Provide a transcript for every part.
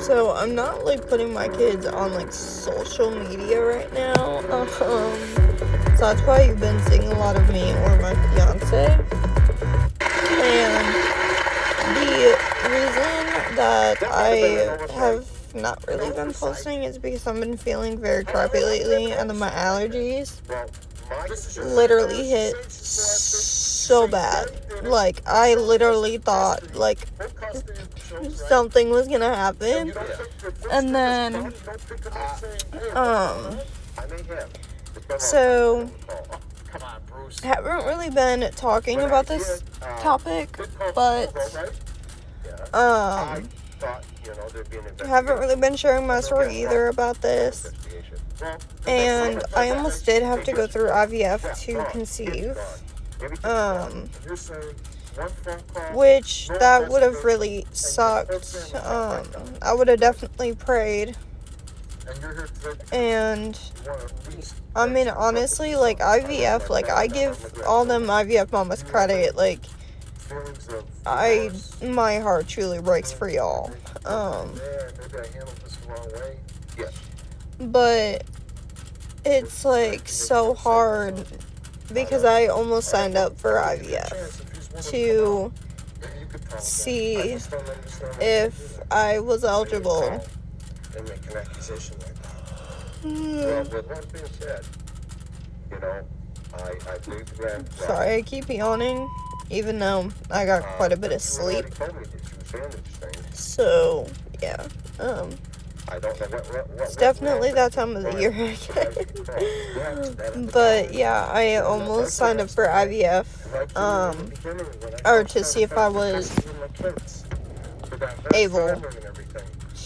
So I'm not like putting my kids on like social media right now. So that's why you've been seeing a lot of me or my fiance. And the reason that I have not really been posting is because I've been feeling very crappy lately, and then my allergies literally hit so bad. Like, I literally thought like something was gonna happen, and then so haven't really been talking about this topic, but haven't really been sharing my story either about this. And I almost did have to go through IVF to conceive, which that would have really sucked. I would have definitely prayed. And I mean, honestly, like IVF, like I give all them IVF mamas credit. Like, my heart truly breaks for y'all. But it's like so hard because I almost signed up for IVF to see if I was eligible. Sorry, I keep yawning, even though I got quite a bit of sleep. So, yeah, it's definitely that time of the year, I guess. But, yeah, I almost signed up for IVF, or to see if I was able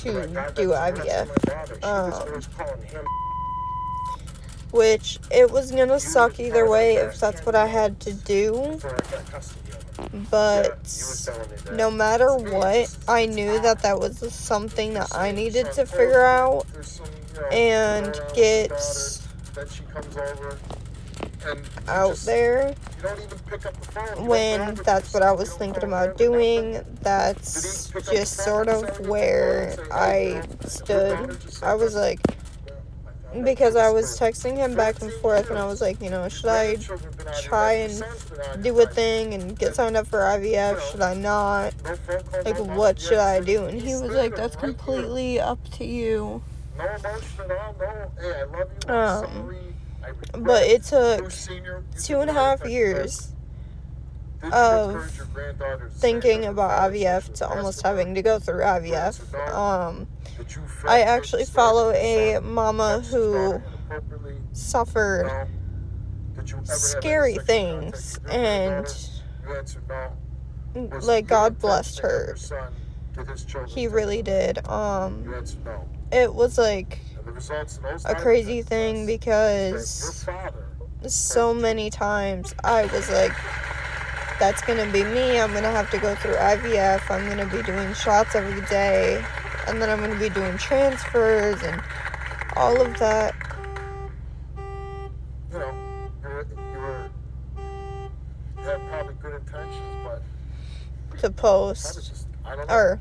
to do IVF, which it was gonna suck either way if that's what I had to do, but no matter what, I knew that that was something that I needed to figure out and get out there. When that's what I was thinking about doing, that's just sort of where I stood. I was like, because I was texting him back and forth, and I was like, you know, should I try and do a thing and get signed up for IVF? Should I not? Like, what should I do? And he was like, that's completely up to you. But it took 2.5 years of thinking about IVF to almost having to go through IVF. I actually follow a mama who suffered scary things, and like, God blessed her. He really did. It was like a crazy thing because so many times I was like, that's gonna be me. I'm gonna have to go through IVF. I'm gonna be doing shots every day, and then I'm gonna be doing transfers and all of that. You know, you had probably good intentions, but to post, I don't know. or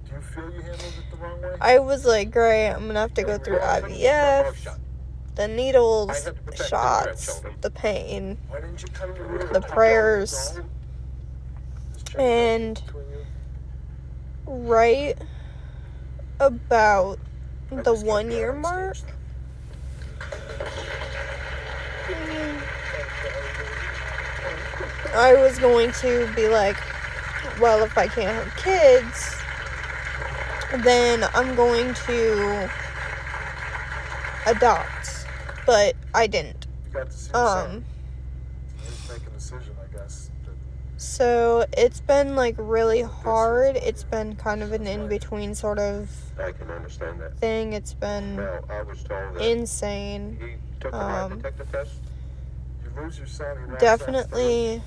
do you feel you handled it the wrong way? I was like, great, I'm gonna have to go through IVF, the needles, the shots, the pain, the prayers, and right about the 1 year mark, I was going to be like, well, if I can't have kids, then I'm going to adopt. But I didn't. You got to see make a decision, I guess. So it's been like really hard. It's been kind of an in-between sort of I can understand that thing. It's been I was told that insane. he took the lie detector test. You lose your son, he Definitely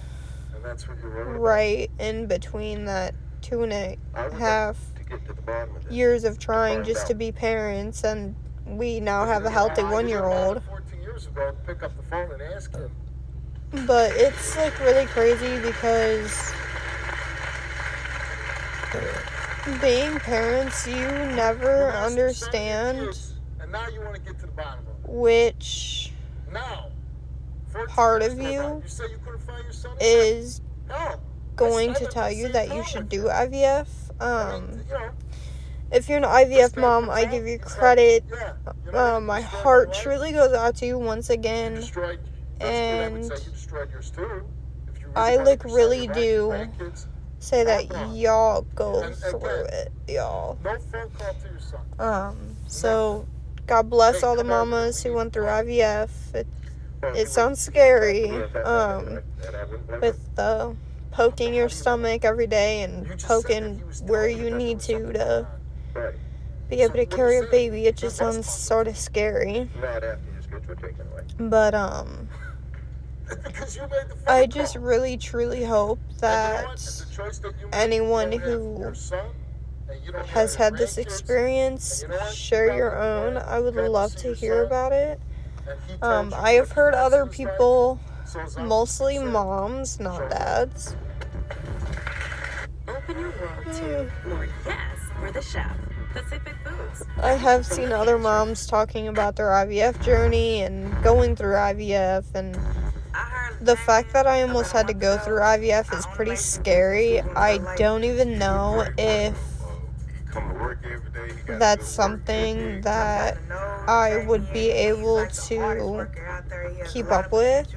and that's what you're right in between that 2.5 years of trying just to be parents, and we now have a healthy 1-year-old. 14 years ago, pick up the phone and ask him. But it's like really crazy because being parents, you never understand And now you want to get to the bottom of it. which Now, part of you you say you couldn't find your son? is No. going to tell you that you should do IVF. If you're an IVF mom, I give you credit. My heart truly goes out to you once again. And I really do say that y'all go through it, y'all. No phone call to your son. So God bless all the mamas who went through IVF. It sounds scary, with the poking your stomach every day and poking where you need to be able to carry a baby. It just sounds sort of scary. But I just really truly hope that anyone who has had this experience share your own. I would love to hear about it. I have heard other people, mostly moms, not dads. Open your world to more yes for the chef. Pacific Foods. I have seen other moms talking about their IVF journey and going through IVF, and the fact that I almost had to go through IVF is pretty scary. I don't even know if that's something that I would be able to keep up with.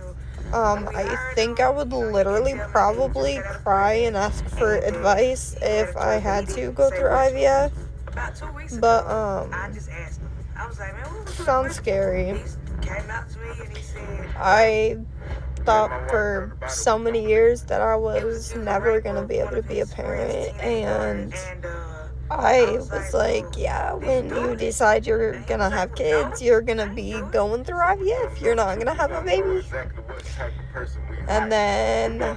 I think I would literally probably cry and ask for advice if I had to go through IVF. But, sounds scary. I thought for so many years that I was never going to be able to be a parent, and I was like, yeah, when you decide you're gonna have kids, you're gonna be going through IVF. You're not gonna have a baby. And then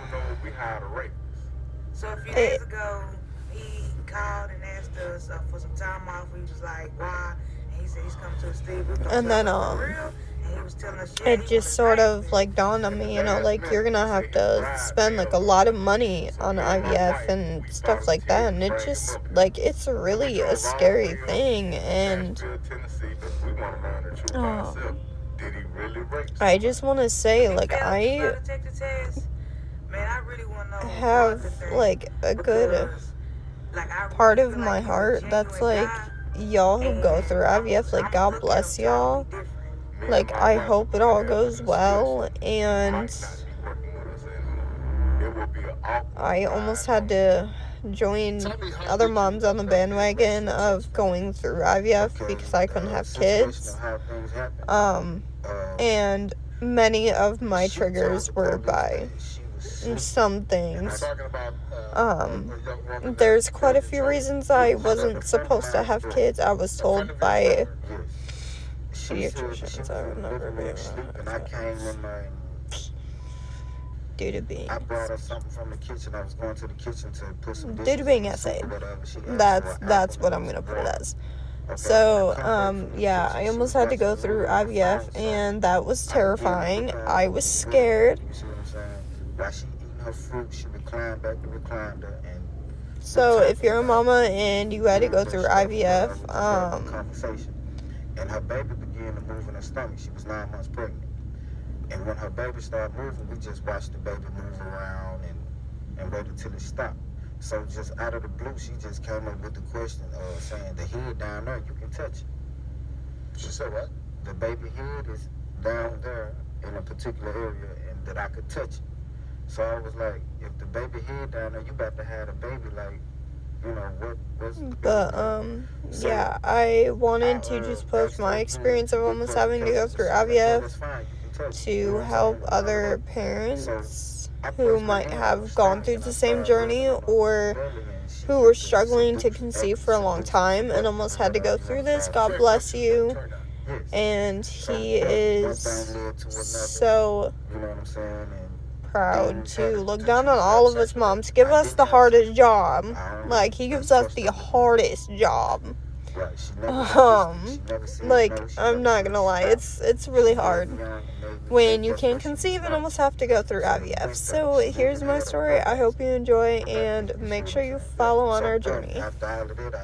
so a few days ago, he called and asked us for some time off. We was like, why? And he said he's coming to the state. And then it just sort of like dawned on me, like you're gonna have to spend like a lot of money on IVF and stuff like that, and it just like it's really a scary thing. And I just want to say, like, I have like a good part of my heart that's like y'all who go through IVF. Like, God bless y'all. Like, I hope it all goes well, and I almost had to join other moms on the bandwagon of going through IVF because I couldn't have kids. And many of my triggers were by some things. There's quite a few reasons I wasn't supposed to have kids. I was told by pediatricians I would never be around. Due to being, I brought her something from the kitchen. I was going to the kitchen to put some due to being essay. That's what I'm gonna put it as. So, yeah, I almost had to go through IVF, and that was terrifying. I was scared. While she eating her fruit, she reclined back to recliner, and so if you're a mama and you had to go through IVF, and her baby began to move in her stomach. She was 9 months pregnant. And when her baby started moving, we just watched the baby move around and waited till it stopped. So just out of the blue, she just came up with the question saying, the head down there, you can touch it. She said what? The baby head is down there in a particular area, and that I could touch it. So I was like, if the baby head down there, you about to have a baby, like, what's the but, yeah, I wanted to just post my experience of almost having to go through IVF to help other parents who might have gone through the same journey or who were struggling to conceive for a long time and almost had to go through this. God bless you. And he is so proud to look down on all of us moms, give us the hardest job. Like, he gives us the hardest job. Right. She never seen Like, no, she I'm never not seen gonna lie, strap. it's really hard Young and made me when think you that's can't what she was conceive and like. almost have to go through IVF. So here's my story. I hope you enjoy, and make sure you follow on our journey. After all of it,